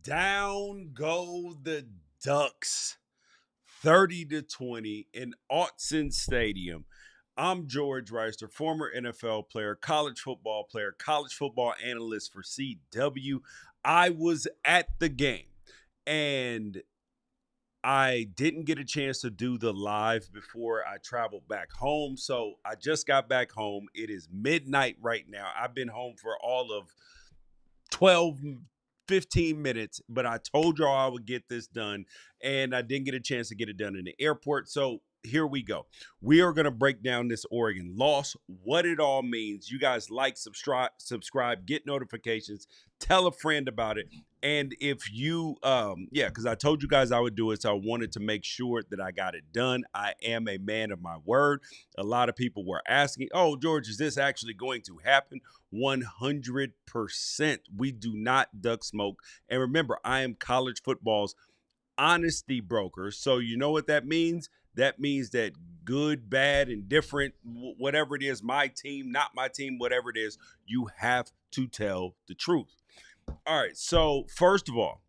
Down go the Ducks, 30-20 in Autzen Stadium. I'm George Wrighster, former NFL player, college football analyst for CW. I was at the game and I didn't get a chance to do the live before I traveled back home. So I just got back home. It is midnight right now. I've been home for all of 12, 15 minutes, but I told y'all I would get this done, and I didn't get a chance to get it done in the airport. So here we go. We are going to break down this Oregon loss, what it all means. You guys like, subscribe, get notifications, tell a friend about it. And if you, because I told you guys I would do it, so I wanted to make sure that I got it done. I am a man of my word. A lot of people were asking, oh, George, is this actually going to happen? 100%. We do not duck smoke. And remember, I am college football's honesty broker. So you know what that means? That means that good, bad, indifferent, whatever it is, my team, not my team, whatever it is, you have to tell the truth. All right. So first of all,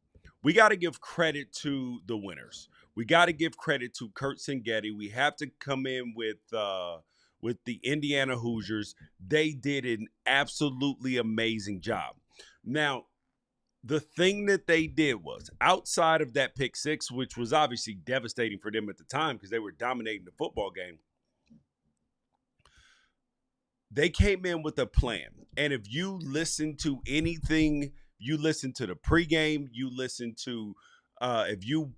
we got to give credit to the winners. We got to give credit to Curt Cignetti. We have to come in with the Indiana Hoosiers. They did an absolutely amazing job. Now, the thing that they did was outside of that pick six, which was obviously devastating for them at the time because they were dominating the football game, they came in with a plan. And if you listen to anything, you listen to the pregame, you listen to if you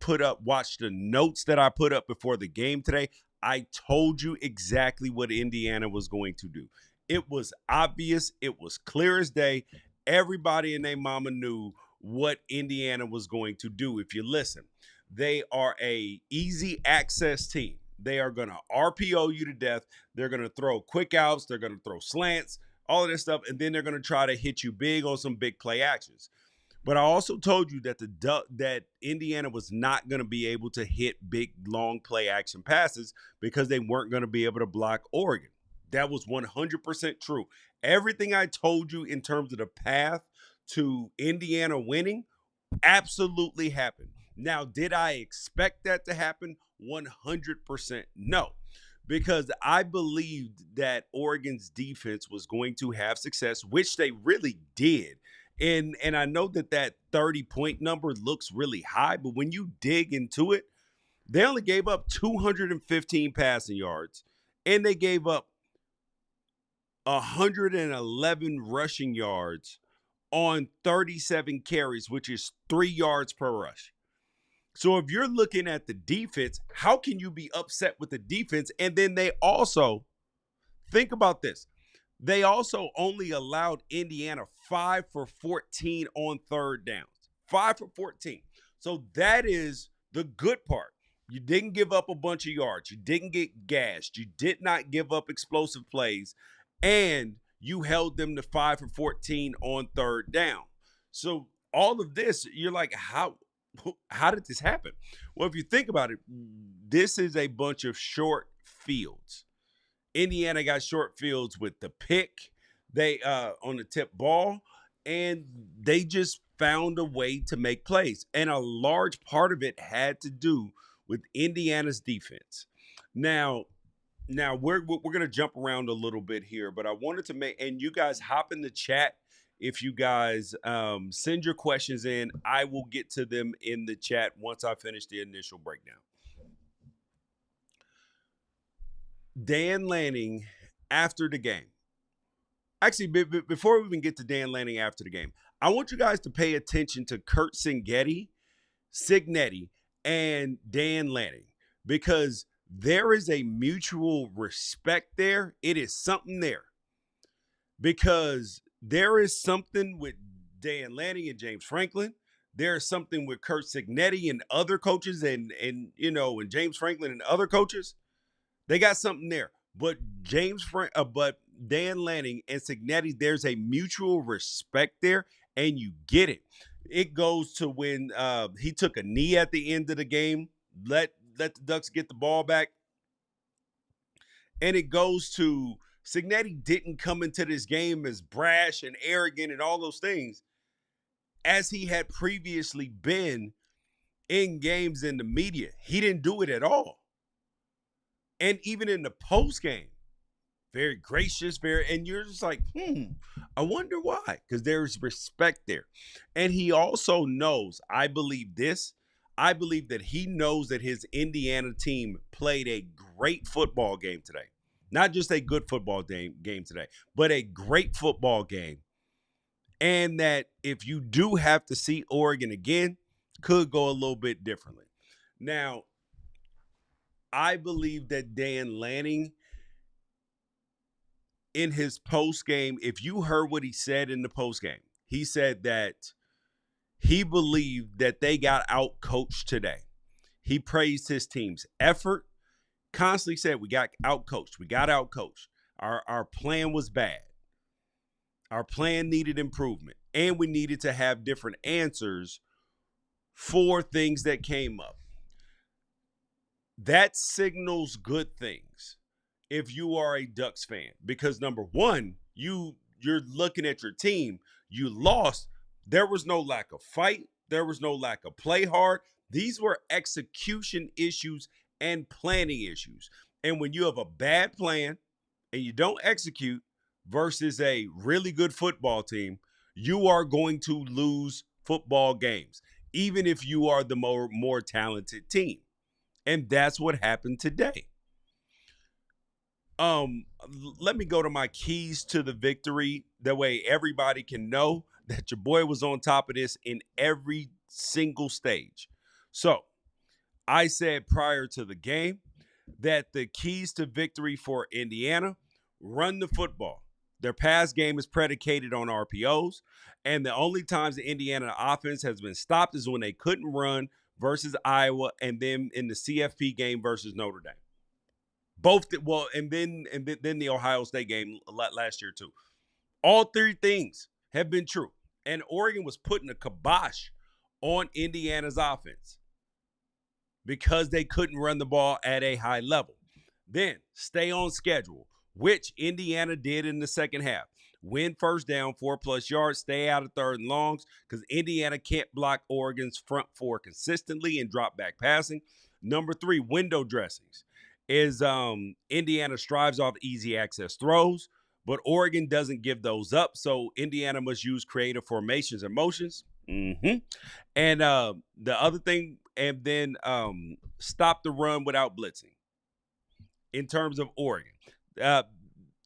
watch the notes that I put up before the game today, I told you exactly what Indiana was going to do. It was obvious, it was clear as day. Everybody and their mama knew what Indiana was going to do. If you listen, they are a easy access team. They are going to RPO you to death. They're going to throw quick outs. They're going to throw slants, all of this stuff. And then they're going to try to hit you big on some big play actions. But I also told you that that Indiana was not going to be able to hit big, long play action passes because they weren't going to be able to block Oregon. That was 100% true. Everything I told you in terms of the path to Indiana winning absolutely happened. Now, did I expect that to happen? 100% no. Because I believed that Oregon's defense was going to have success, which they really did. And I know that 30-point number looks really high, but when you dig into it, they only gave up 215 passing yards, and they gave up 111 rushing yards on 37 carries, which is 3 yards per rush. So if you're looking at the defense, how can you be upset with the defense? And then they also, think about this. They also only allowed Indiana 5 for 14 on third downs. 5 for 14. So that is the good part. You didn't give up a bunch of yards. You didn't get gashed. You did not give up explosive plays. And you held them to 5 for 14 on third down. So all of this, you're like, how did this happen? Well, if you think about it, this is a bunch of short fields. Indiana got short fields with the pick, they on the tip ball, and they just found a way to make plays. And a large part of it had to do with Indiana's defense. Now we're going to jump around a little bit here, but I wanted to make, and you guys hop in the chat. If you guys send your questions in, I will get to them in the chat once I finish the initial breakdown. Dan Lanning after the game. Actually, before we even get to Dan Lanning after the game, I want you guys to pay attention to Curt Cignetti, and Dan Lanning because there is a mutual respect there. It is something there because there is something with Dan Lanning and James Franklin. There is something with Curt Cignetti and other coaches and James Franklin and other coaches. They got something there. But but Dan Lanning and Cignetti, there's a mutual respect there, and you get it. It goes to when he took a knee at the end of the game, let the Ducks get the ball back. And it goes to Cignetti didn't come into this game as brash and arrogant and all those things. as he had previously been in games in the media. He didn't do it at all. And even in the post game, very gracious, and you're just like, I wonder why. Because there's respect there. And he also knows, I believe this, I believe that he knows that his Indiana team played a great football game today. Not just a good football game today, but a great football game. And that if you do have to see Oregon again, could go a little bit differently. Now, I believe that Dan Lanning in his post game, if you heard what he said in the post game, he said that he believed that they got out coached today. He praised his team's effort, constantly said, we got out coached. We got out coached. Our plan was bad. Our plan needed improvement. And we needed to have different answers for things that came up. That signals good things if you are a Ducks fan, because number one, you're looking at your team. You lost. There was no lack of fight. There was no lack of play hard. These were execution issues and planning issues. And when you have a bad plan and you don't execute versus a really good football team, you are going to lose football games, even if you are the more talented team. And that's what happened today. Let me go to my keys to the victory. That way everybody can know that your boy was on top of this in every single stage. So I said prior to the game that the keys to victory for Indiana: run the football. Their pass game is predicated on RPOs, and the only times the Indiana offense has been stopped is when they couldn't run versus Iowa, and then in the CFP game versus Notre Dame. And then the Ohio State game last year too. All three things have been true, and Oregon was putting a kibosh on Indiana's offense because they couldn't run the ball at a high level. Then stay on schedule, which Indiana did in the second half. Win first down, 4+ yards, stay out of third and longs, because Indiana can't block Oregon's front four consistently and drop back passing. Number 3, window dressings. Is Indiana strives off easy access throws, but Oregon doesn't give those up, so Indiana must use creative formations and motions. And the other thing, and then stop the run without blitzing. In terms of Oregon,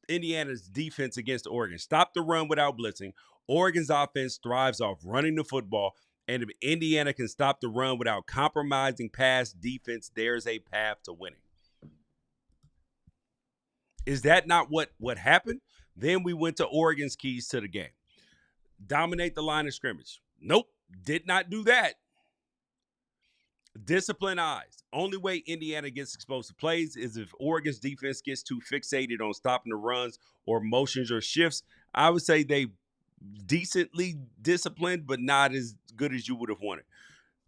Indiana's defense against Oregon: stop the run without blitzing. Oregon's offense thrives off running the football, and if Indiana can stop the run without compromising pass defense, there's a path to winning. Is that not what happened? Then we went to Oregon's keys to the game. Dominate the line of scrimmage. Nope, did not do that. Discipline eyes. Only way Indiana gets exposed to plays is if Oregon's defense gets too fixated on stopping the runs or motions or shifts. I would say they decently disciplined, but not as good as you would have wanted.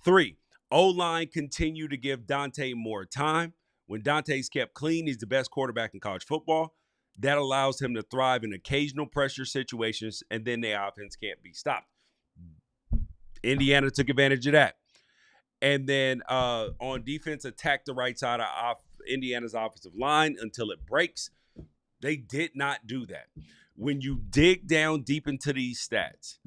3, O-line continue to give Dante Moore time. When Dante's kept clean, he's the best quarterback in college football. That allows him to thrive in occasional pressure situations, and then the offense can't be stopped. Indiana took advantage of that. And then on defense, attack the right side of Indiana's offensive line until it breaks. They did not do that. When you dig down deep into these stats,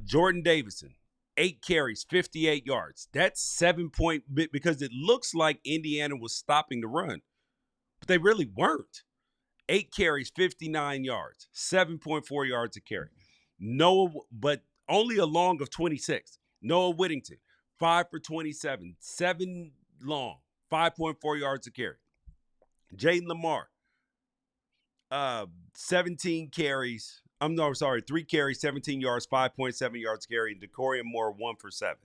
Jordan Davison, 8 carries, 58 yards. That's 7 point, because it looks like Indiana was stopping the run, but they really weren't. 8 carries, 59 yards, 7.4 yards a carry. Noah, but only a long of 26. Noah Whittington, 5 for 27, 7 long, 5.4 yards a carry. Jaden Lamar, 17 carries. 3 carries, 17 yards, 5.7 yards carry. And Decorian Moore, 1 for 7.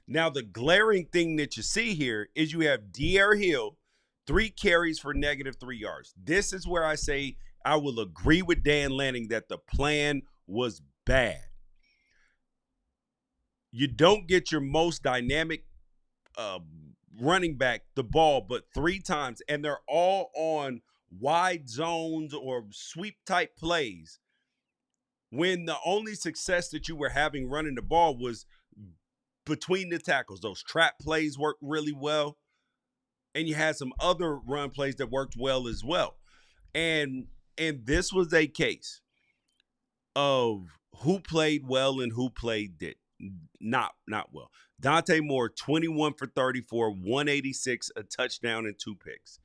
Now, the glaring thing that you see here is you have Dierre Hill, 3 carries for -3 yards. This is where I say I will agree with Dan Lanning that the plan was bad. You don't get your most dynamic running back the ball but 3 times, and they're all on wide zones or sweep type plays, when the only success that you were having running the ball was between the tackles. Those trap plays worked really well, and you had some other run plays that worked well as well. And this was a case of who played well and who played did not well. Dante Moore, 21 for 34, 186, a touchdown and 2 picks.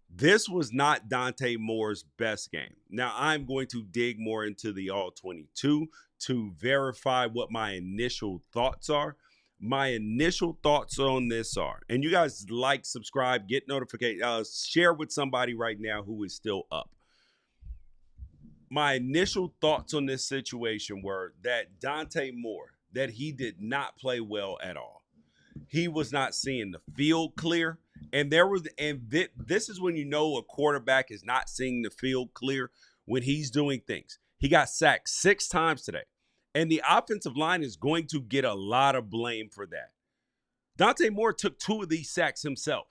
This was not Dante Moore's best game. Now, I'm going to dig more into the all 22 to verify what my initial thoughts are. My initial thoughts on this are, and you guys like, subscribe, get notifications, share with somebody right now who is still up. My initial thoughts on this situation were that Dante Moore, that he did not play well at all. He was not seeing the field clear. And this is when you know a quarterback is not seeing the field clear, when he's doing things. He got sacked 6 times today. And the offensive line is going to get a lot of blame for that. Dante Moore took 2 of these sacks himself.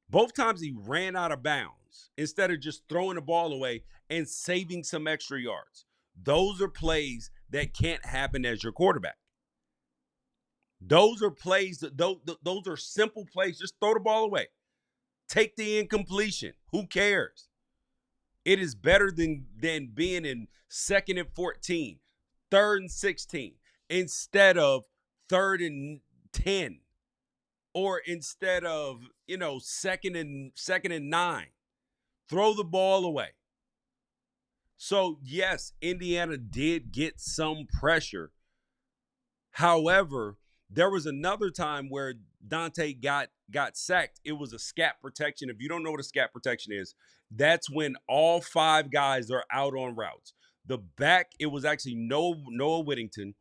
Both times he ran out of bounds instead of just throwing the ball away and saving some extra yards. Those are plays that can't happen as your quarterback. Those are plays, those are simple plays. Just throw the ball away. Take the incompletion. Who cares? It is better than being in 2nd and 14, 3rd and 16, instead of 3rd and 10, or instead of, 2nd and 9. Throw the ball away. So, yes, Indiana did get some pressure. However, there was another time where Dante got sacked. It was a scat protection. If you don't know what a scat protection is, that's when all 5 guys are out on routes. The back, it was actually Noah Whittington.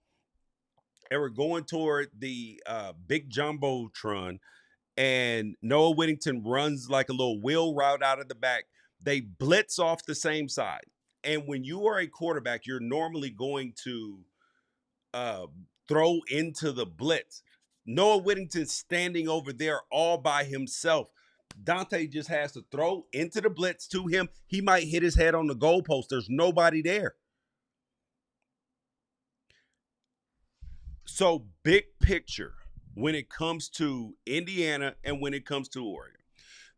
They were going toward the big jumbotron, and Noah Whittington runs like a little wheel route out of the back. They blitz off the same side. And when you are a quarterback, you're normally going to throw into the blitz. Noah Whittington standing over there all by himself. Dante just has to throw into the blitz to him. He might hit his head on the goalpost. There's nobody there. So, big picture, when it comes to Indiana and when it comes to Oregon,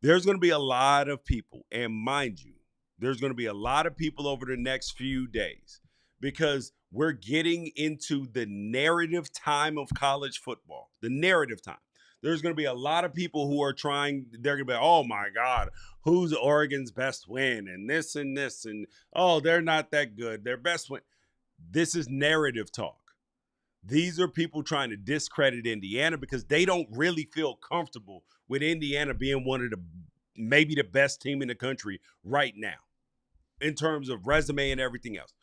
there's going to be a lot of people, and mind you, there's going to be a lot of people over the next few days, because we're getting into the narrative time of college football, the narrative time. There's going to be a lot of people who are they're going to be, oh my God, who's Oregon's best win? And this, and oh, they're not that good. Their best win. This is narrative talk. These are people trying to discredit Indiana because they don't really feel comfortable with Indiana being one of maybe the best team in the country right now in terms of resume and everything else.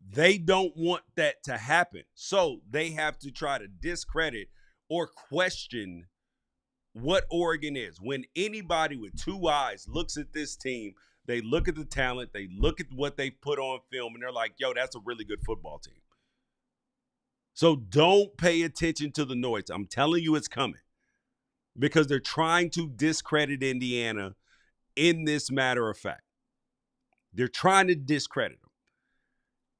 They don't want that to happen. So they have to try to discredit or question what Oregon is. When anybody with 2 eyes looks at this team, they look at the talent, they look at what they put on film, and they're like, yo, that's a really good football team. So don't pay attention to the noise. I'm telling you it's coming, because they're trying to discredit Indiana in this matter of fact. They're trying to discredit them,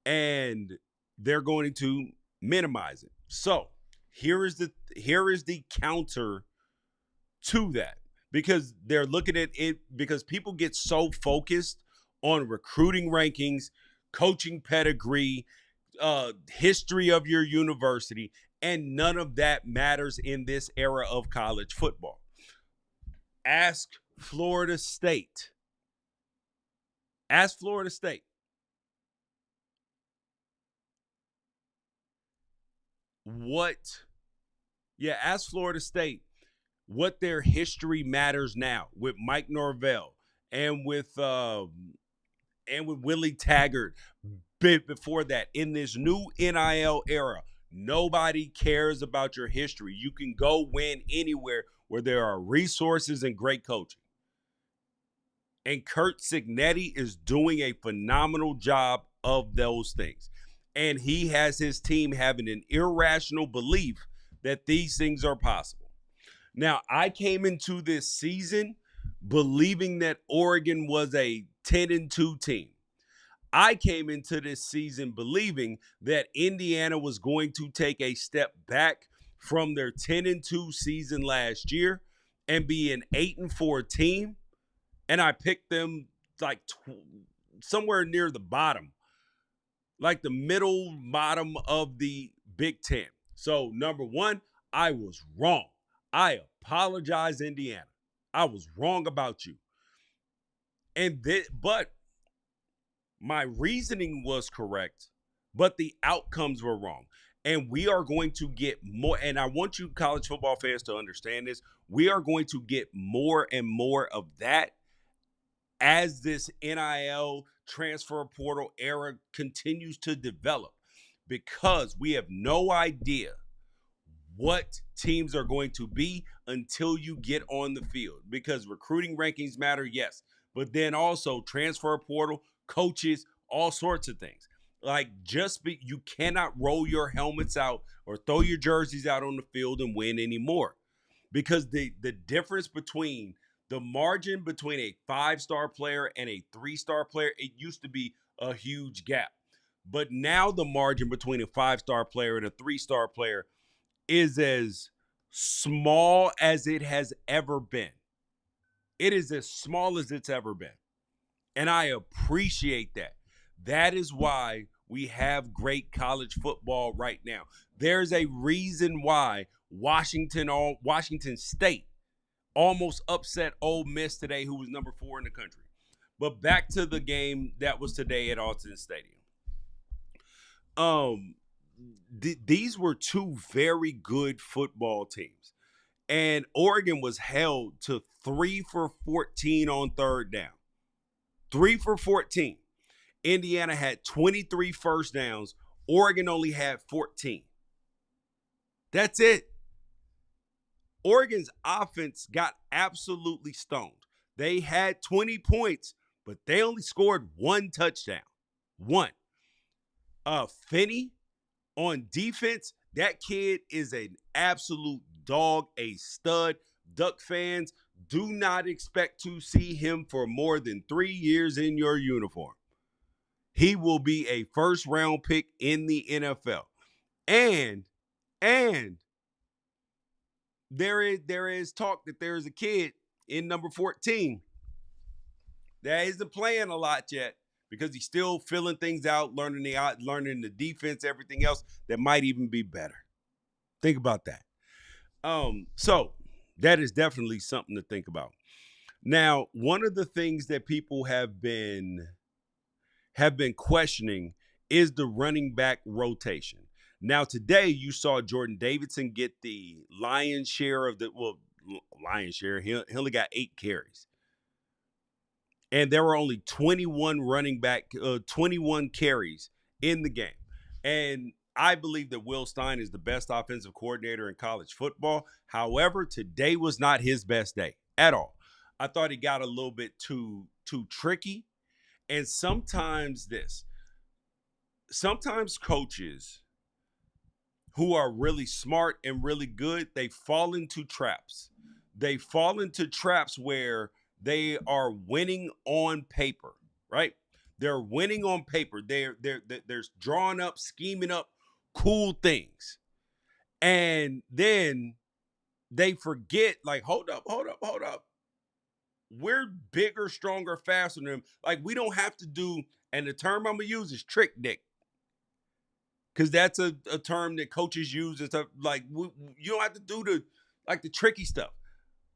and they're going to minimize it. So here is the counter to that, because they're looking at it, because people get so focused on recruiting rankings, coaching pedigree, history of your university, and none of that matters in this era of college football. Ask Florida State. Ask Florida State. Ask Florida State what their history matters now with Mike Norvell and with Willie Taggart. Before that, in this new NIL era, nobody cares about your history. You can go win anywhere where there are resources and great coaching. And Curt Cignetti is doing a phenomenal job of those things. And he has his team having an irrational belief that these things are possible. Now, I came into this season believing that Oregon was a 10-2 team. I came into this season believing that Indiana was going to take a step back from their 10-2 season last year and be an 8-4 team. And I picked them like somewhere near the bottom, like the middle bottom of the Big Ten. So, number one, I was wrong. I apologize, Indiana. I was wrong about you. But my reasoning was correct, but the outcomes were wrong. And we are going to get more. And I want you college football fans to understand this. We are going to get more and more of that as this NIL transfer portal era continues to develop, because we have no idea what teams are going to be until you get on the field, because recruiting rankings matter, yes, but then also transfer portal, coaches, all sorts of things. Like, you cannot roll your helmets out or throw your jerseys out on the field and win anymore, because the difference between the margin between a 5-star player and a 3-star player, it used to be a huge gap. But now the margin between a 5-star player and a 3-star player is as small as it has ever been. It is as small as it's ever been. And I appreciate that. That is why we have great college football right now. There's a reason why Washington State almost upset Ole Miss today, who was number 4 in the country. But back to the game that was today at Autzen Stadium. These were two very good football teams. And Oregon was held to 3 for 14 on third down. 3 for 14. Indiana had 23 first downs. Oregon only had 14. That's it. Oregon's offense got absolutely stoned. They had 20 points, but they only scored 1 touchdown. 1. Finney on defense, that kid is an absolute dog, a stud. Duck fans, do not expect to see him for more than 3 years in your uniform. He will be a first-round pick in the NFL. And there is talk that there is a kid in number 14 that isn't playing a lot yet, because he's still filling things out, learning the defense, everything else that might even be better. Think about that. So that is definitely something to think about. Now, one of the things that people have been questioning is the running back rotation. Now, today you saw Jordan Davidson get the lion's share of lion's share. He only got 8 carries. And there were only 21 carries in the game. And I believe that Will Stein is the best offensive coordinator in college football. However, today was not his best day at all. I thought he got a little bit too tricky. And sometimes coaches who are really smart and really good, they fall into traps. They fall into traps where they are winning on paper, right? They're winning on paper. They're drawing up, scheming up cool things. And then they forget, like, hold up. We're bigger, stronger, faster than them. Like, we don't have to do, and the term I'm going to use is trick dick, because that's a term that coaches use. It's like, you don't have to do the tricky stuff.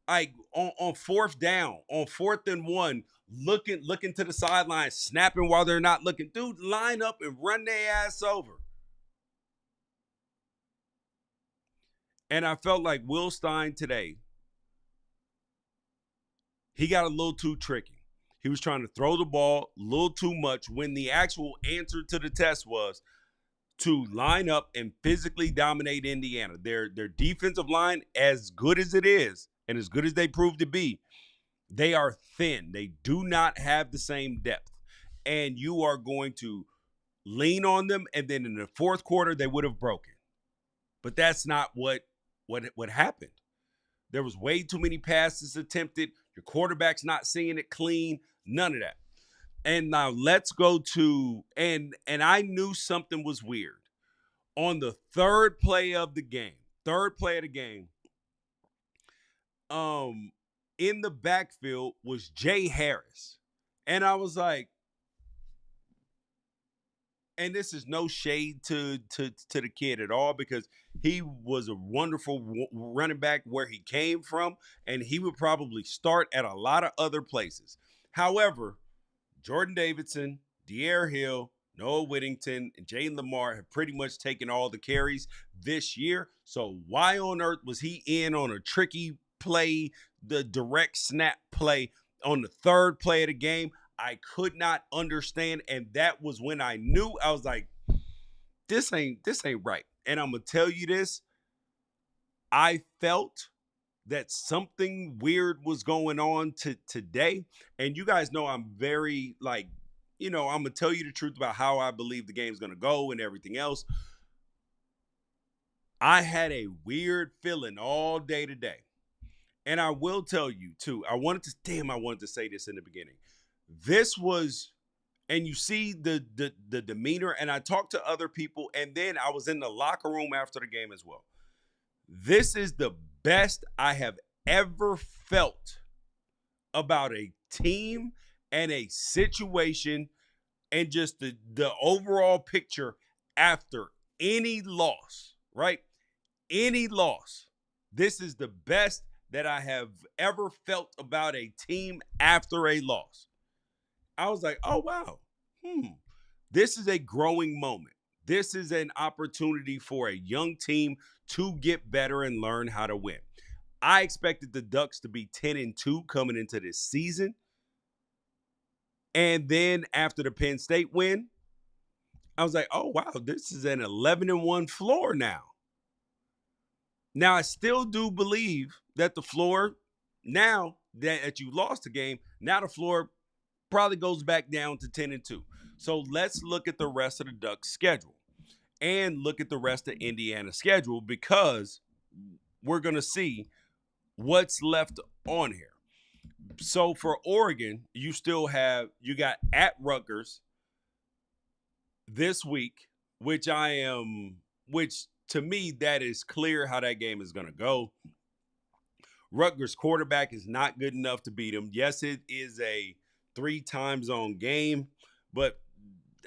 Like on fourth down, on 4th and 1, looking to the sideline, snapping while they're not looking. Dude, line up and run their ass over. And I felt like Will Stein today, he got a little too tricky. He was trying to throw the ball a little too much, when the actual answer to the test was to line up and physically dominate Indiana. Their defensive line, as good as it is, and as good as they prove to be, they are thin. They do not have the same depth. And you are going to lean on them, and then in the 4th quarter, they would have broken. But that's not what happened. There was way too many passes attempted. Your quarterback's not seeing it clean. None of that. And now let's go to and I knew something was weird. On the third play of the game, um, in the backfield was Jay Harris. And I was like, and this is no shade to the kid at all because he was a wonderful running back where he came from, and he would probably start at a lot of other places. However, Jordan Davidson, De'Aaron Hill, Noah Whittington, and Jalen Lamar have pretty much taken all the carries this year. So why on earth was he in on a tricky play, the direct snap play on the third play of the game? I could not understand. And that was when I knew. I was like, this ain't right. And I'm gonna tell you this. I felt that something weird was going on today. And you guys know I'm very like, I'm gonna tell you the truth about how I believe the game's gonna go and everything else. I had a weird feeling all day today. And I will tell you too, I wanted to say this in the beginning. This was, and you see the demeanor, and I talked to other people, and then I was in the locker room after the game as well. This is the best I have ever felt about a team and a situation and just the overall picture after any loss, right? Any loss. This is the best that I have ever felt about a team after a loss. I was like, oh, wow. This is a growing moment. This is an opportunity for a young team to get better and learn how to win. I expected the Ducks to be 10-2 coming into this season. And then after the Penn State win, I was like, oh, wow, this is an 11-1 floor now. Now, I still do believe that the floor, now that you lost the game, now the floor probably goes back down to 10-2. So let's look at the rest of the Ducks schedule and look at the rest of Indiana's schedule because we're going to see what's left on here. So for Oregon, you got at Rutgers this week, which to me, that is clear how that game is going to go. Rutgers quarterback is not good enough to beat him. Yes, it is a 3 time zone game, but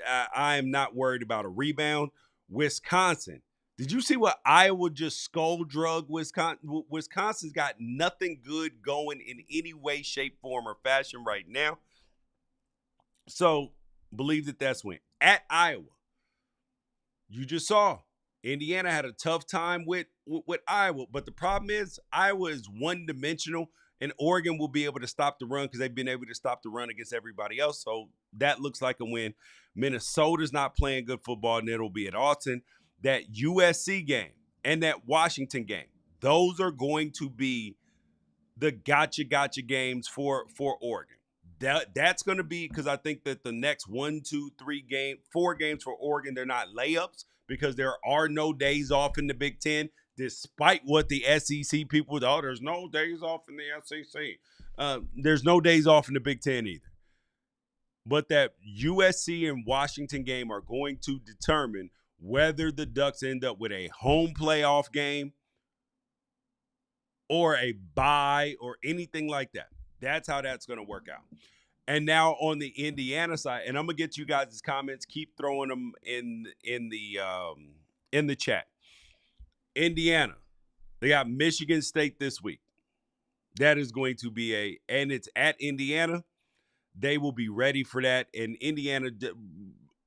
I am not worried about a rebound. Wisconsin. Did you see what Iowa just skull drug Wisconsin? Wisconsin's got nothing good going in any way, shape, form, or fashion right now. So believe that that's win. At Iowa, you just saw Indiana had a tough time with Iowa, but the problem is Iowa is one-dimensional, and Oregon will be able to stop the run because they've been able to stop the run against everybody else. So that looks like a win. Minnesota's not playing good football, and it'll be at Autzen. That USC game and that Washington game, those are going to be the gotcha games for Oregon. That's going to be because I think that the next 4 games for Oregon, they're not layups because there are no days off in the Big Ten, despite what the SEC people, there's no days off in the SEC. There's no days off in the Big Ten either. But that USC and Washington game are going to determine whether the Ducks end up with a home playoff game or a bye or anything like that. That's how that's going to work out. And now on the Indiana side, and I'm going to get you guys' comments. Keep throwing them in the chat. Indiana, they got Michigan State this week. That is going to be and it's at Indiana. They will be ready for that. And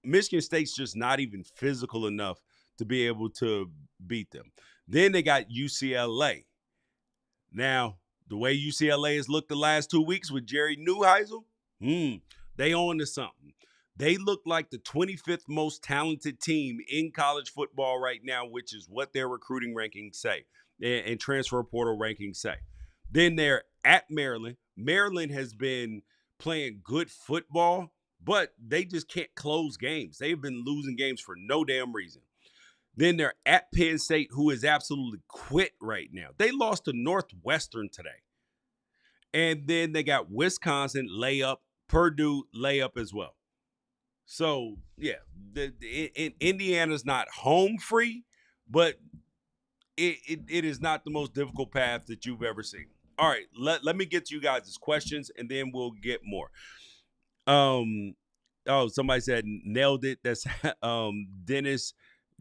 Michigan State's just not even physical enough to be able to beat them. Then they got UCLA. Now, the way UCLA has looked the last 2 weeks with Jerry Neuheisel, they on to something. They look like the 25th most talented team in college football right now, which is what their recruiting rankings say and transfer portal rankings say. Then they're at Maryland. Maryland has been playing good football, but they just can't close games. They've been losing games for no damn reason. Then they're at Penn State, who is absolutely quit right now. They lost to Northwestern today. And then they got Wisconsin, layup, Purdue layup as well. So yeah, Indiana's not home free, but it is not the most difficult path that you've ever seen. All right, let me get to you guys' questions, and then we'll get more. Oh, somebody said nailed it. That's Dennis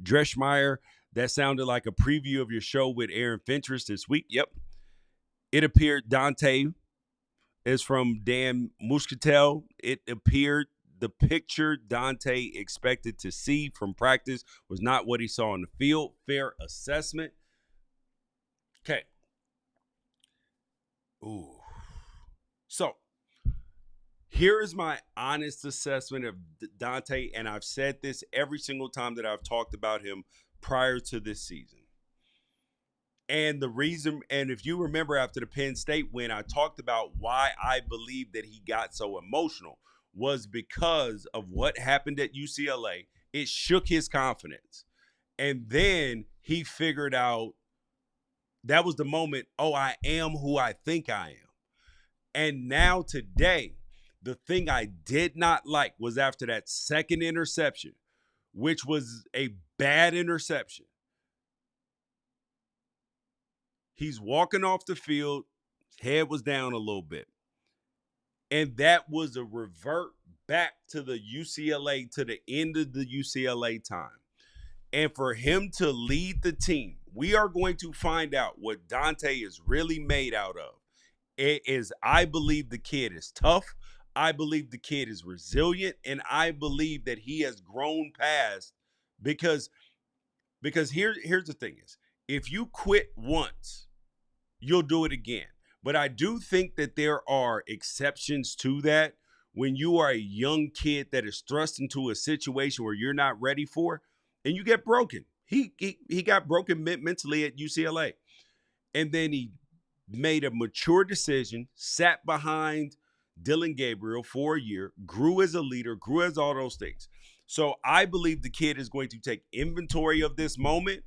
Dreschmeyer. That sounded like a preview of your show with Aaron Fentress this week. Yep. It appeared Dante is from Dan Muscatel. It appeared the picture Dante expected to see from practice was not what he saw on the field. Fair assessment. Okay. Ooh. So here is my honest assessment of Dante, and I've said this every single time that I've talked about him prior to this season. And the reason, and if you remember after the Penn State win, I talked about why I believe that he got so emotional was because of what happened at UCLA. It shook his confidence. And then he figured out that was the moment, oh, I am who I think I am. And now today, the thing I did not like was after that second interception, which was a bad interception. He's walking off the field, his head was down a little bit. And that was a revert back to the UCLA, to the end of the UCLA time. And for him to lead the team, we are going to find out what Dante is really made out of. It is, I believe the kid is tough. I believe the kid is resilient. And I believe that he has grown past because here's the thing is, if you quit once, you'll do it again. But I do think that there are exceptions to that. When you are a young kid that is thrust into a situation where you're not ready for, and you get broken. He got broken mentally at UCLA. And then he made a mature decision, sat behind Dylan Gabriel for a year, grew as a leader, grew as all those things. So I believe the kid is going to take inventory of this moment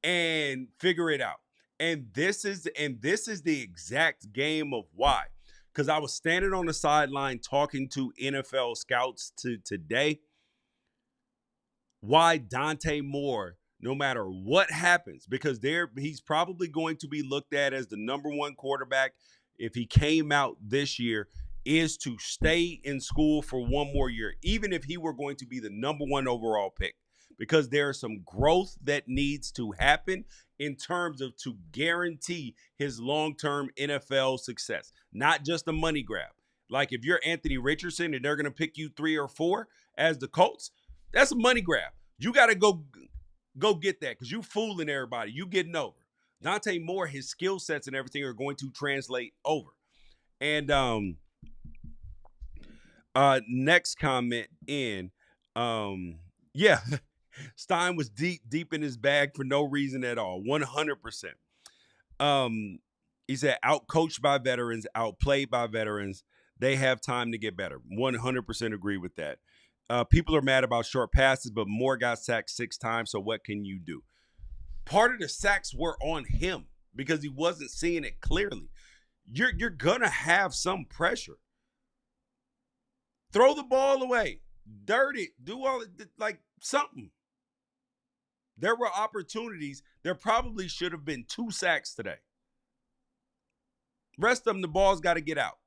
and figure it out. And this is the exact game of why. Because I was standing on the sideline talking to NFL scouts today. Why Dante Moore, no matter what happens, because he's probably going to be looked at as the number one quarterback if he came out this year, is to stay in school for one more year, even if he were going to be the number one overall pick. Because there's some growth that needs to happen in terms of to guarantee his long-term NFL success, not just a money grab. Like if you're Anthony Richardson and they're going to pick you 3 or 4 as the Colts, that's a money grab. You got to go get that because you fooling everybody. You getting over. Dante Moore, his skill sets and everything are going to translate over. And next comment in, yeah, Stein was deep in his bag for no reason at all. 100%. He said outcoached by veterans, outplayed by veterans. They have time to get better. 100% agree with that. People are mad about short passes, but Moore got sacked 6 times, so what can you do? Part of the sacks were on him because he wasn't seeing it clearly. You're going to have some pressure. Throw the ball away. Dirt it. Do all like something. There were opportunities. There probably should have been 2 sacks today. Rest of them, the ball's got to get out.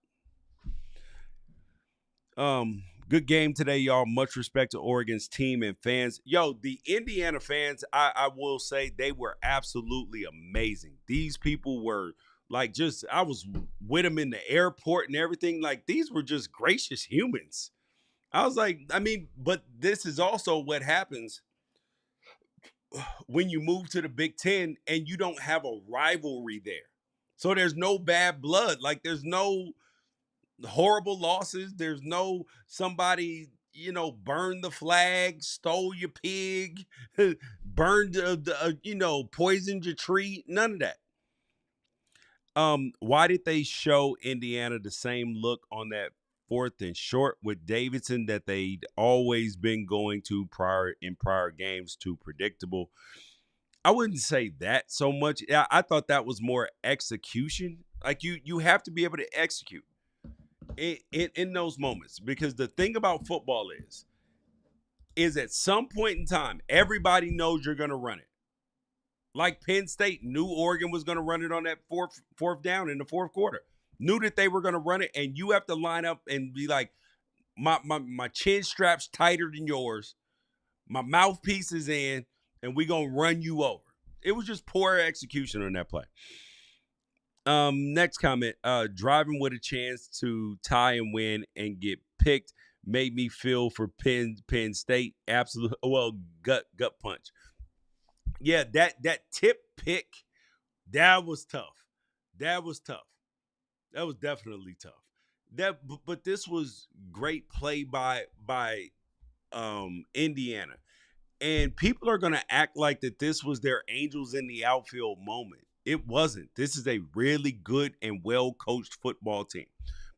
Good game today, y'all. Much respect to Oregon's team and fans. Yo, the Indiana fans, I will say they were absolutely amazing. These people were like I was with them in the airport and everything. Like these were just gracious humans. I was like, I mean, but this is also what happens when you move to the Big Ten and you don't have a rivalry there. So there's no bad blood. Like there's no horrible losses. There's no somebody, burned the flag, stole your pig, burned, poisoned your tree. None of that. Why did they show Indiana the same look on that 4th and short with Davidson that they'd always been going to prior games, too predictable? I wouldn't say that so much. I thought that was more execution. Like you have to be able to execute. in those moments, because the thing about football is at some point in time, everybody knows you're going to run it. Like Penn State knew Oregon was going to run it on that fourth down in the fourth quarter. Knew that they were going to run it, and you have to line up and be like, my chin strap's tighter than yours, my mouthpiece is in, and we gonna run you over. It was just poor execution on that play. Next comment. Driving with a chance to tie and win and get picked made me feel for Penn State. Absolute, well, gut punch. Yeah, that tip pick, that was tough. That was tough. That was definitely tough. But this was great play by Indiana. And people are going to act like that this was their angels in the outfield moment. It wasn't. This is a really good and well coached football team.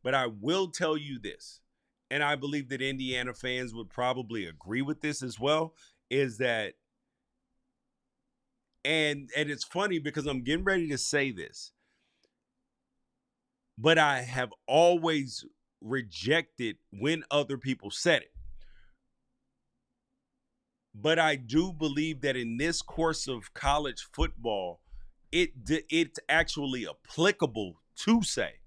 But I will tell you this, and I believe that Indiana fans would probably agree with this as well, is that, and it's funny because I'm getting ready to say this, but I have always rejected when other people said it. But I do believe that in this course of college football, it's actually applicable to say.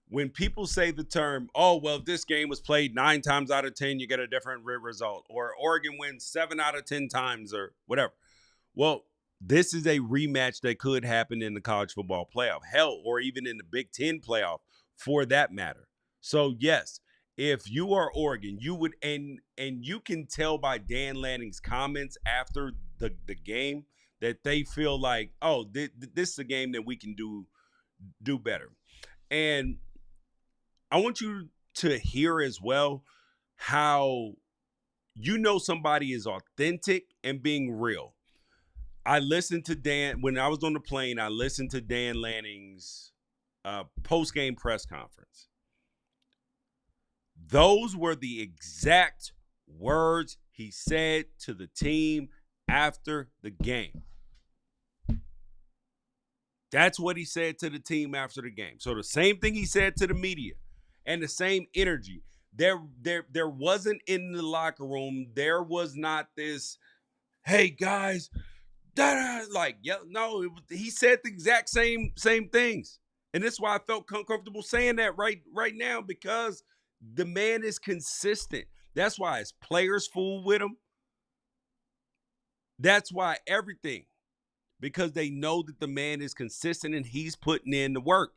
When people say the term, oh, well, if this game was played 9 times out of 10, you get a different result, or Oregon wins 7 out of 10 times, or whatever. Well, this is a rematch that could happen in the college football playoff, hell, or even in the Big Ten playoff for that matter. So, yes, if you are Oregon, you would, and you can tell by Dan Lanning's comments after the game that they feel like, oh, this is a game that we can do better. And I want you to hear as well how somebody is authentic and being real. I listened to Dan when I was on the plane. I listened to Dan Lanning's post-game press conference. Those were the exact words he said to the team after the game. That's what he said to the team after the game. So the same thing he said to the media and the same energy. There wasn't in the locker room. There was not this, hey guys, like, yeah, no, he said the exact same things. And that's why I felt comfortable saying that right now, because the man is consistent. That's why his players fool with him. That's why everything. Because they know that the man is consistent and he's putting in the work.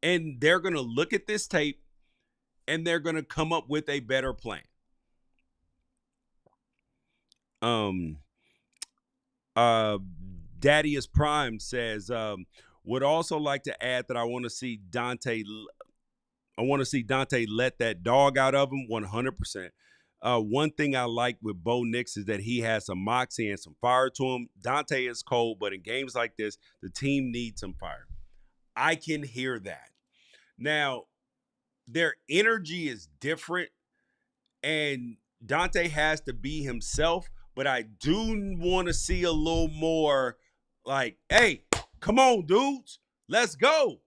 And they're going to look at this tape and they're going to come up with a better plan. Daddius Prime says, would also like to add that I want to see Dante let that dog out of him 100%. One thing I like with Bo Nix is that he has some moxie and some fire to him. Dante is cold, but in games like this, the team needs some fire. I can hear that. Now, their energy is different, and Dante has to be himself, but I do want to see a little more like, hey, come on, dudes, let's go.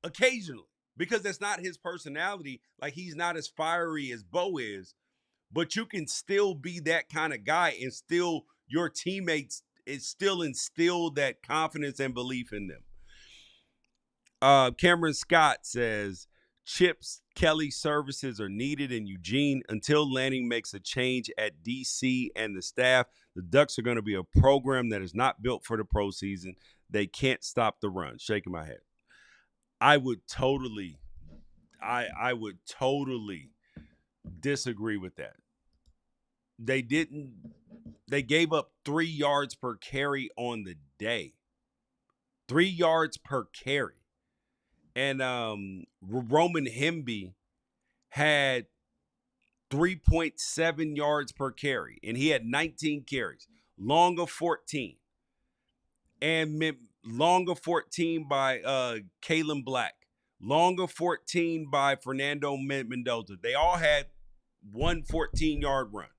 Occasionally. Because that's not his personality. Like, he's not as fiery as Bo is, but you can still be that kind of guy and still your teammates still instill that confidence and belief in them. Cameron Scott says, Chip's Kelly services are needed in Eugene until Lanning makes a change at DC and the staff. The Ducks are going to be a program that is not built for the pro season. They can't stop the run. Shaking my head. I would totally disagree with that. They gave up 3 yards per carry on the day. 3 yards per carry. And Roman Hemby had 3.7 yards per carry, and he had 19 carries. Longa 14. And Longa 14 by Kalen Black. Longa 14 by Fernando Mendoza. They all had 1 14-yard run.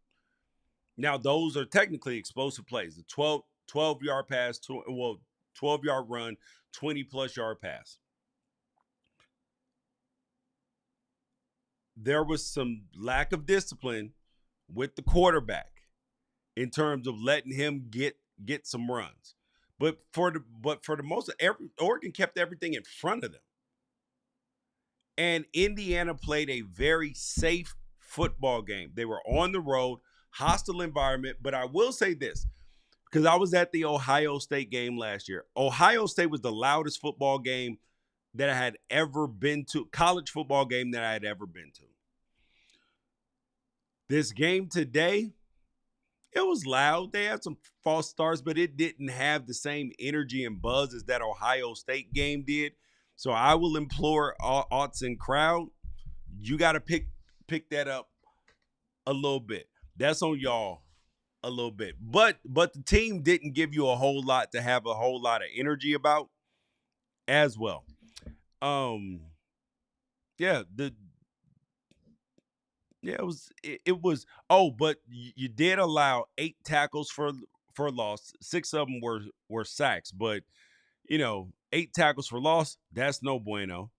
Now, those are technically explosive plays. The 12-yard pass, 12-yard run, 20-plus yard pass. there was some lack of discipline with the quarterback in terms of letting him get some runs. But for the most of Oregon kept everything in front of them. And Indiana played a very safe football game. They were on the road, hostile environment, but I will say this because I was at the Ohio State game last year. Ohio State was the loudest football game that I had ever been to, college football game that I had ever been to. This game today, it was loud. They had some false starts, but it didn't have the same energy and buzz as that Ohio State game did. So I will implore Autzen crowd, you got to pick that up a little bit. That's on y'all a little bit. But the team didn't give you a whole lot to have a whole lot of energy about as well. Yeah, it was but you did allow 8 tackles for loss. 6 of them were sacks, but 8 tackles for loss, that's no bueno.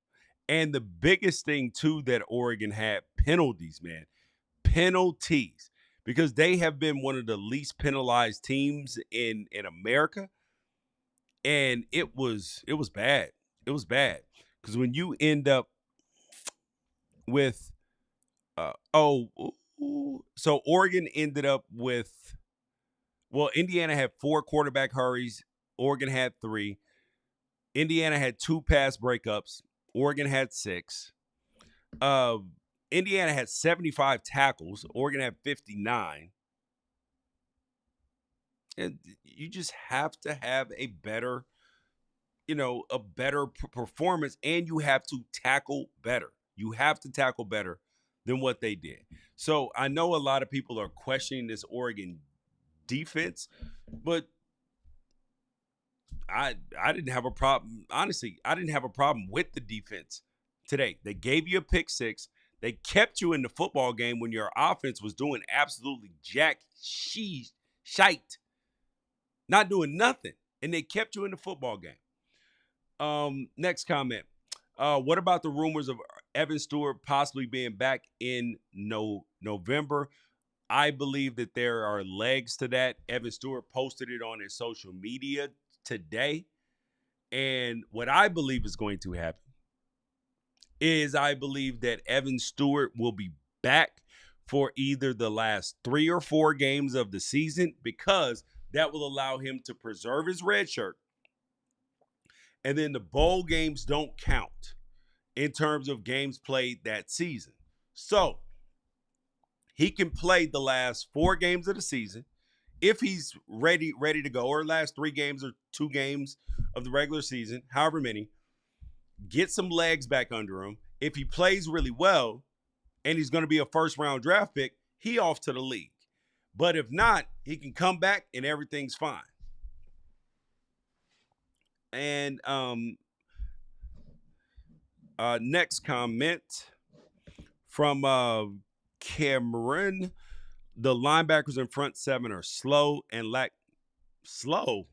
And the biggest thing too that Oregon had penalties, man. Penalties. Because they have been one of the least penalized teams in America. And it was bad. It was bad. Because when you end up with so Oregon ended up with Indiana had 4 quarterback hurries. Oregon had 3. Indiana had 2 pass breakups. Oregon had 6. Indiana had 75 tackles. Oregon had 59. And you just have to have a better performance, and you have to tackle better. You have to tackle better than what they did. So I know a lot of people are questioning this Oregon defense, but I didn't have a problem. Honestly, I didn't have a problem with the defense today. They gave you a pick 6. They kept you in the football game when your offense was doing absolutely shite, not doing nothing, and they kept you in the football game. Next comment. What about the rumors of Evan Stewart possibly being back in November? I believe that there are legs to that. Evan Stewart posted it on his social media today. And what I believe is going to happen is I believe that Evan Stewart will be back for either the last 3 or 4 games of the season, because that will allow him to preserve his red shirt. And then the bowl games don't count in terms of games played that season. So he can play the last 4 games of the season if he's ready to go, or last 3 games or 2 games of the regular season, however many. Get some legs back under him. If he plays really well and he's going to be a first-round draft pick, he off to the league. But if not, he can come back and everything's fine. And next comment from Cameron. The linebackers in front 7 are slow and lack slow.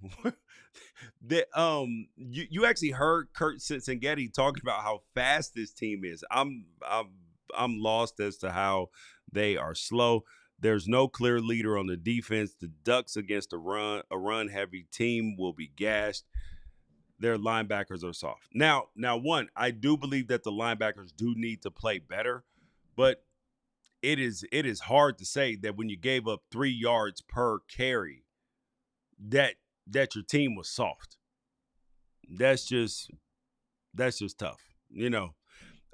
You actually heard Curt Cignetti talking about how fast this team is. I'm lost as to how they are slow. There's no clear leader on the defense. The Ducks against a run heavy team will be gashed. Their linebackers are soft. Now, I do believe that the linebackers do need to play better, but it is hard to say that when you gave up 3 yards per carry that your team was soft. That's just tough,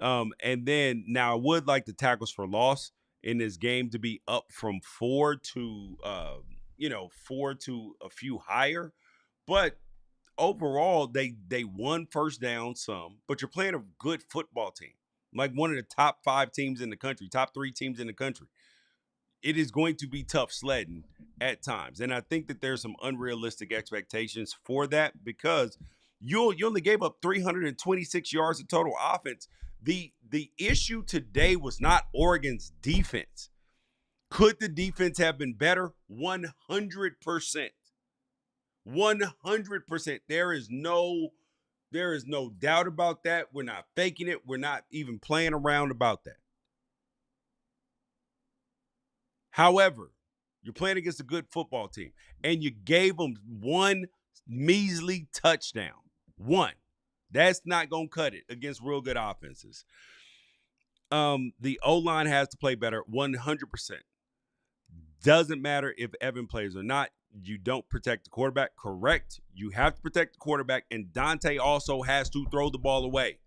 And then now I would like the tackles for loss in this game to be up from 4 to 4 to a few higher, but overall they won first down some. But you're playing a good football team, like one of the top 5 teams in the country, top 3 teams in the country. It is going to be tough sledding at times. And I think that there's some unrealistic expectations for that, because you only gave up 326 yards of total offense. The issue today was not Oregon's defense. Could the defense have been better? 100%. 100%. There is no doubt about that. We're not faking it. We're not even playing around about that. However, you're playing against a good football team, and you gave them one measly touchdown. One. That's not going to cut it against real good offenses. The O-line has to play better 100%. Doesn't matter if Evan plays or not. You don't protect the quarterback. Correct. You have to protect the quarterback, and Dante also has to throw the ball away.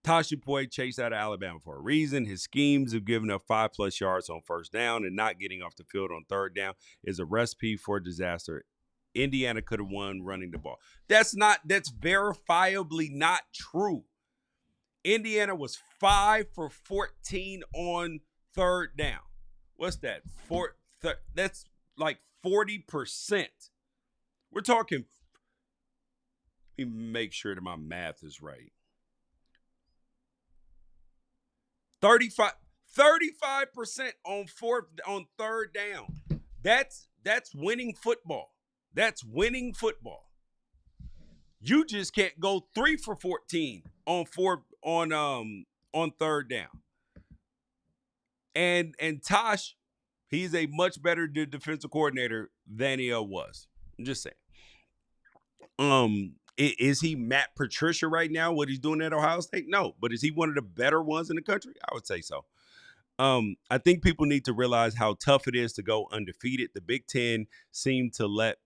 Tashi Poye chased out of Alabama for a reason. His schemes of giving up 5+ yards on first down and not getting off the field on third down is a recipe for disaster. Indiana could have won running the ball. That's verifiably not true. Indiana was 5 for 14 on third down. What's that? That's like 40%. We're talking. Let me make sure that my math is right. 35% on third down. That's winning football. That's winning football. You just can't go 3 for 14 on third down. And Tosh, he's a much better defensive coordinator than he was. I'm just saying. Is he Matt Patricia right now, what he's doing at Ohio State? No. But is he one of the better ones in the country? I would say so. I think people need to realize how tough it is to go undefeated. The Big Ten seemed to let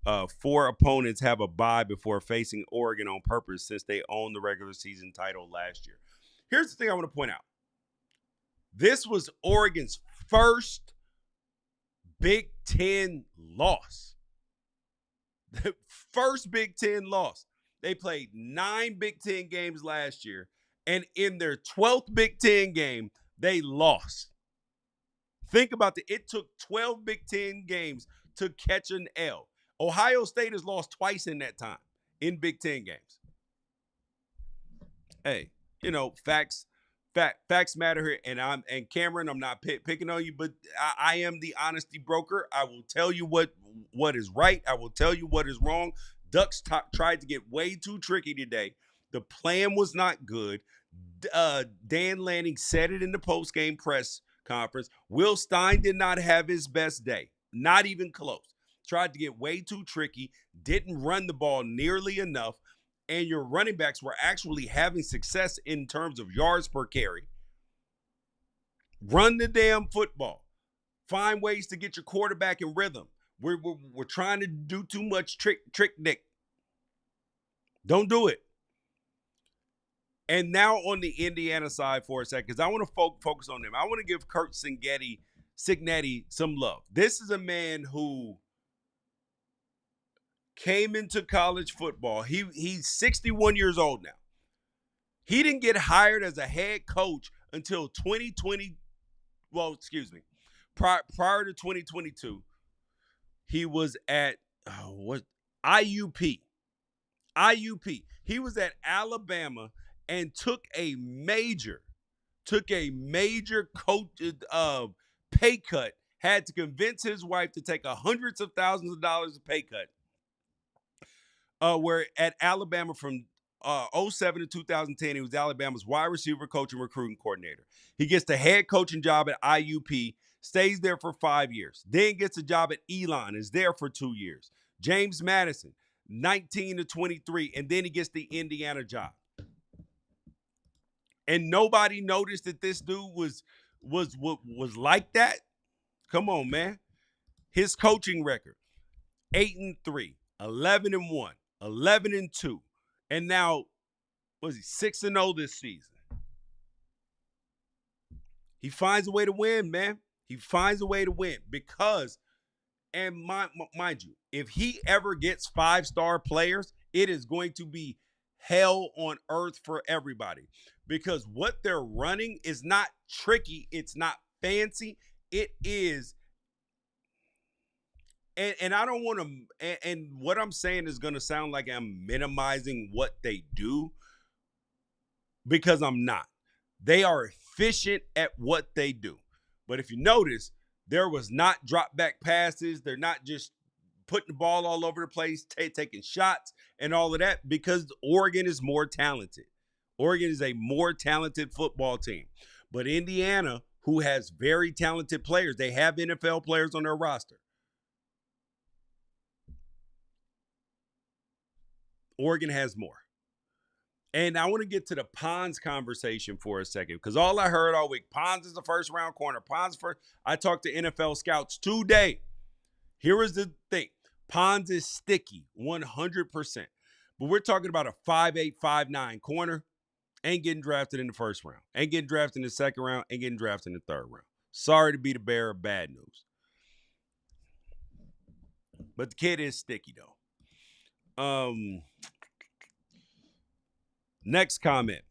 4 opponents have a bye before facing Oregon on purpose since they owned the regular season title last year. Here's the thing I want to point out. This was Oregon's first Big Ten loss. The first Big Ten loss. They played 9 Big Ten games last year, and in their 12th Big Ten game, they lost. Think about it took 12 Big Ten games to catch an L. Ohio State has lost twice in that time in Big Ten games. Hey, facts matter here, and Cameron, I'm not picking on you, but I am the honesty broker. I will tell you what is right. I will tell you what is wrong. Ducks tried to get way too tricky today. The plan was not good. Dan Lanning said it in the post-game press conference. Will Stein did not have his best day. Not even close. Tried to get way too tricky. Didn't run the ball nearly enough. And your running backs were actually having success in terms of yards per carry. Run the damn football. Find ways to get your quarterback in rhythm. We're trying to do too much trick Nick. Don't do it. And now on the Indiana side for a second, because I want to focus on them. I want to give Curt Cignetti some love. This is a man who came into college football. He's 61 years old now. He didn't get hired as a head coach until 2020. Well, excuse me. Prior to 2022, he was at IUP. He was at Alabama and took a major coach pay cut. Had to convince his wife to take hundreds of thousands of dollars of pay cut. Where at Alabama from 2007 to 2010, he was Alabama's wide receiver coach and recruiting coordinator. He gets the head coaching job at IUP, stays there for 5 years, then gets a job at Elon, is there for 2 years. James Madison, 19 to 23, and then he gets the Indiana job. And nobody noticed that this dude was like that. Come on, man. His coaching record: 8-3, 11-1, 11-2, and now was he 6-0 this season? He finds a way to win, man. He finds a way to win because, and mind you, if he ever gets 5-star players, it is going to be hell on earth for everybody because what they're running is not tricky. It's not fancy. It is. And I don't want to, and what I'm saying is going to sound like I'm minimizing what they do because I'm not. They are efficient at what they do. But if you notice, there was not drop back passes. They're not just putting the ball all over the place, taking shots and all of that because Oregon is more talented. Oregon is a more talented football team. But Indiana who has very talented players. They have NFL players on their roster. Oregon has more. And I want to get to the Pons conversation for a second, because all I heard all week, Pons is the first round corner. Pons first. I talked to NFL scouts today. Here is the thing. Pons is sticky, 100%. But we're talking about a 5'8", 5'9" corner. Ain't getting drafted in the first round. Ain't getting drafted in the second round. Ain't getting drafted in the third round. Sorry to be the bearer of bad news. But the kid is sticky, though. Next comment.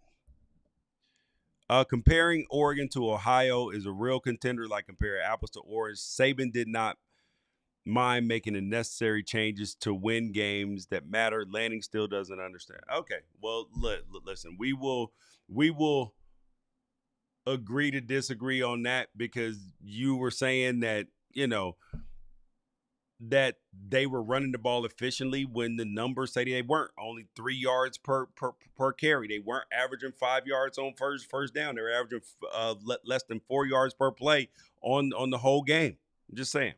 Comparing Oregon to Ohio is a real contender, like comparing apples to oranges. Saban did not mind making the necessary changes to win games that matter. Lanning still doesn't understand. Okay, well, listen, we will agree to disagree on that, because you were saying that, that they were running the ball efficiently when the numbers say they weren't. Only 3 yards per carry. They weren't averaging 5 yards on first down. They were averaging less than 4 yards per play on the whole game. I'm just saying.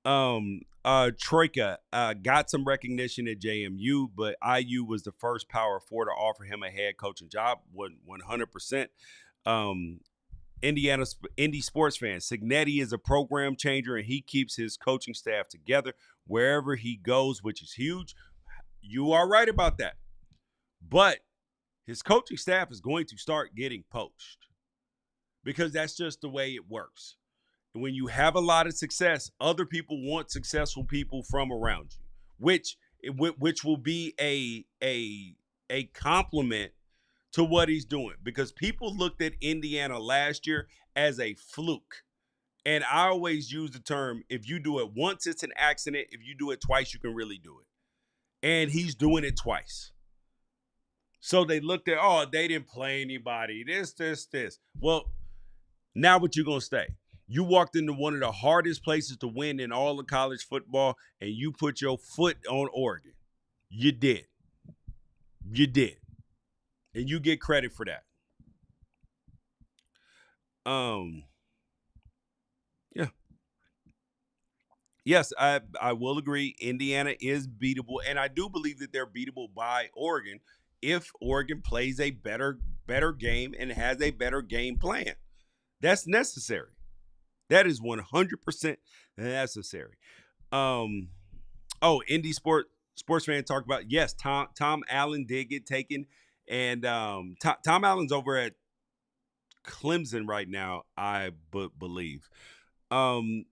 Troika got some recognition at JMU, but IU was the first Power Four to offer him a head coaching job. 100%. Indy sports fans. Cignetti is a program changer, and he keeps his coaching staff together wherever he goes, which is huge. You are right about that. But his coaching staff is going to start getting poached, because that's just the way it works. When you have a lot of success, other people want successful people from around you, which will be a compliment to what he's doing, because people looked at Indiana last year as a fluke. And I always use the term, if you do it once, it's an accident. If you do it twice, you can really do it. And he's doing it twice. So they looked at, oh, they didn't play anybody. This. Well, now what you going to say? You walked into one of the hardest places to win in all of college football, and you put your foot on Oregon. You did. And you get credit for that. Yeah. Yes, I will agree. Indiana is beatable, and I do believe that they're beatable by Oregon if Oregon plays a better game and has a better game plan. That's necessary. That is 100% necessary. Indy sports fan talked about, yes, Tom Allen did get taken, and Tom Allen's over at Clemson right now, I believe. Dan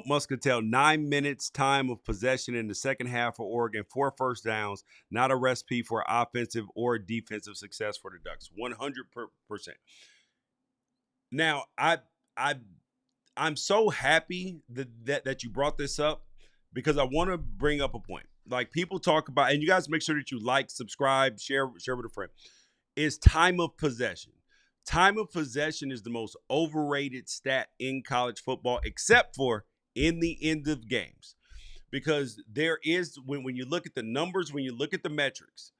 Muscatel, 9 minutes time of possession in the second half for Oregon, 4 first downs, not a recipe for offensive or defensive success for the Ducks, 100%. Now, I'm so happy that you brought this up, because I want to bring up a point. Like, people talk about, and you guys make sure that you like, subscribe, share with a friend, is time of possession. Time of possession is the most overrated stat in college football, except for in the end of games. Because there is, when you look at the numbers, when you look at the metrics,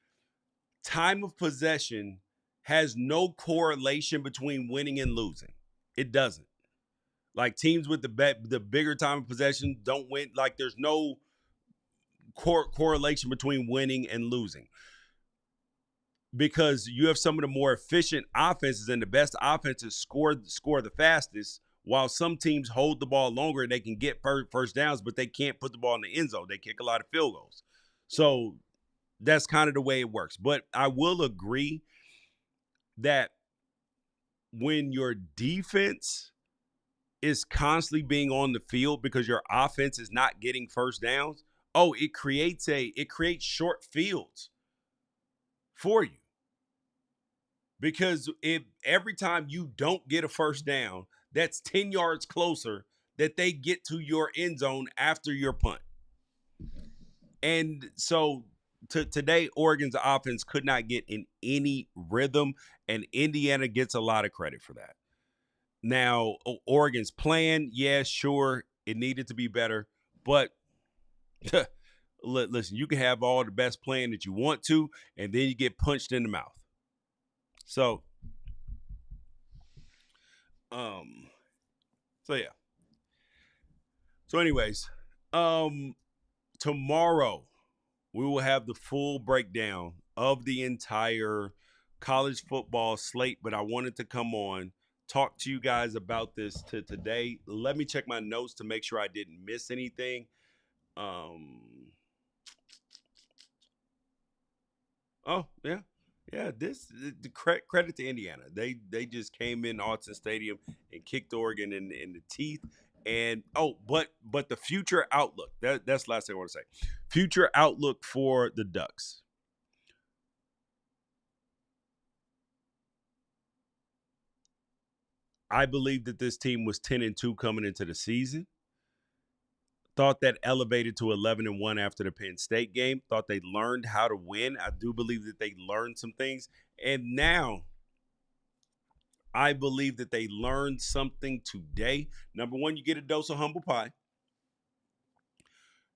time of possession has no correlation between winning and losing. It doesn't. Like, teams with the bigger time of possession don't win. Like, there's no correlation between winning and losing, because you have some of the more efficient offenses, and the best offenses score the fastest, while some teams hold the ball longer and they can get first downs, but they can't put the ball in the end zone. They kick a lot of field goals. So that's kind of the way it works. But I will agree that when your defense is constantly being on the field because your offense is not getting first downs, it creates short fields for you. Because if every time you don't get a first down, that's 10 yards closer that they get to your end zone after your punt. And so today, Oregon's offense could not get in any rhythm, and Indiana gets a lot of credit for that. Now, Oregon's plan, yeah, sure, it needed to be better, but listen, you can have all the best plan that you want to, and then you get punched in the mouth. So, Um. So yeah. So anyways, um, tomorrow we will have the full breakdown of the entire college football slate. But I wanted to come on, talk to you guys about this today. Let me check my notes to make sure I didn't miss anything. Um. Oh yeah, yeah. This the credit to Indiana. They just came in Autzen Stadium and kicked Oregon in the teeth. And but the future outlook. That's the last thing I want to say. Future outlook for the Ducks. I believe that this team was 10-2 coming into the season. Thought that elevated to 11-1 after the Penn State game. Thought they learned how to win. I do believe that they learned some things. And now I believe that they learned something today. Number one, you get a dose of humble pie.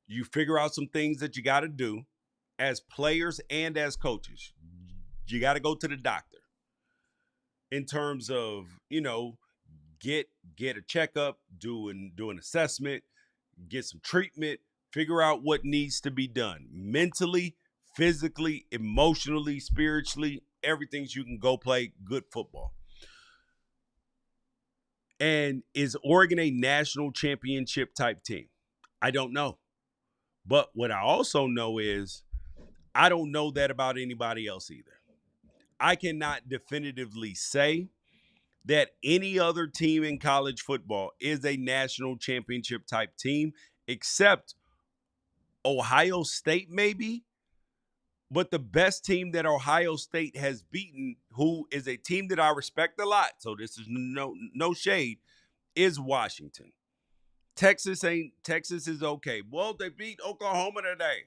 You figure out some things that you got to do as players and as coaches. You got to go to the doctor in terms of, get get a checkup, do an assessment, get some treatment, figure out what needs to be done mentally, physically, emotionally, spiritually, everything so you can go play good football. And is Oregon a national championship type team? I don't know. But what I also know is I don't know that about anybody else either. I cannot definitively say that any other team in college football is a national championship type team, except Ohio State, maybe. But the best team that Ohio State has beaten, who is a team that I respect a lot, so this is no shade, is Washington. Texas is okay. Well, they beat Oklahoma today.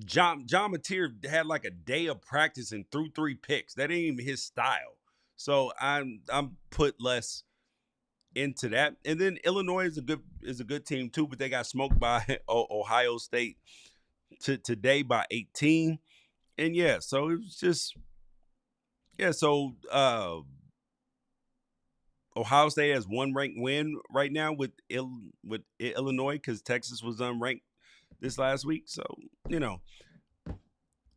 John Mateer had like a day of practice and threw 3 picks. That ain't even his style. So I'm put less into that. And then Illinois is a good team too, but they got smoked by Ohio State today by 18. And yeah, so it was just yeah. So Ohio State has one ranked win right now with Illinois because Texas was unranked this last week. So you know,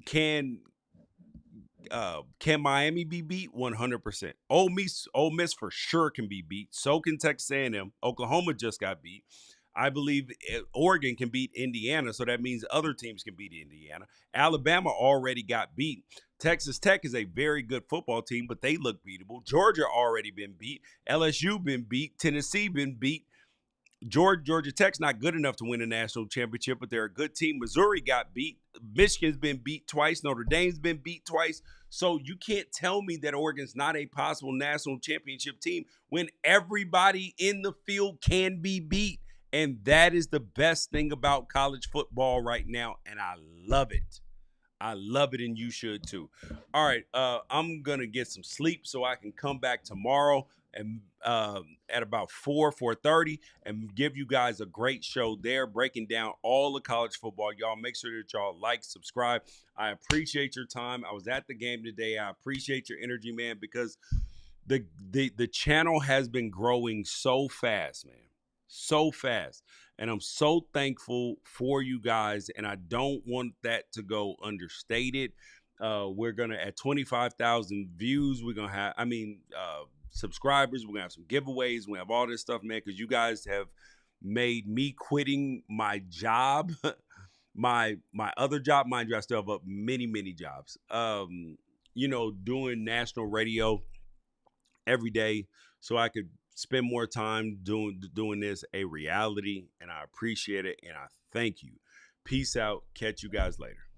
can can Miami be beat? 100%. Ole Miss for sure can be beat. So can Texas A&M. Oklahoma just got beat. I believe Oregon can beat Indiana, so that means other teams can beat Indiana. Alabama already got beat. Texas Tech is a very good football team, but they look beatable. Georgia already been beat. LSU been beat. Tennessee been beat. Georgia Tech's not good enough to win a national championship, but they're a good team. Missouri got beat. Michigan's been beat twice. Notre Dame's been beat twice. So you can't tell me that Oregon's not a possible national championship team when everybody in the field can be beat. And that is the best thing about college football right now. And I love it. I love it, and you should too. All right, I'm gonna get some sleep so I can come back tomorrow and at about 4:30 and give you guys a great show there, breaking down all the college football. Y'all make sure that y'all like, subscribe. I appreciate your time. I was at the game today. I appreciate your energy, man, because the channel has been growing so fast, man, so fast. And I'm so thankful for you guys. And I don't want that to go understated. We're gonna at 25,000 views. We're gonna have, subscribers. We're gonna have some giveaways. We have all this stuff, man, because you guys have made me quitting my job, my other job. Mind you, I still have up many jobs. Doing national radio every day so I could spend more time doing this a reality, and I appreciate it and I thank you. Peace out. Catch you guys later.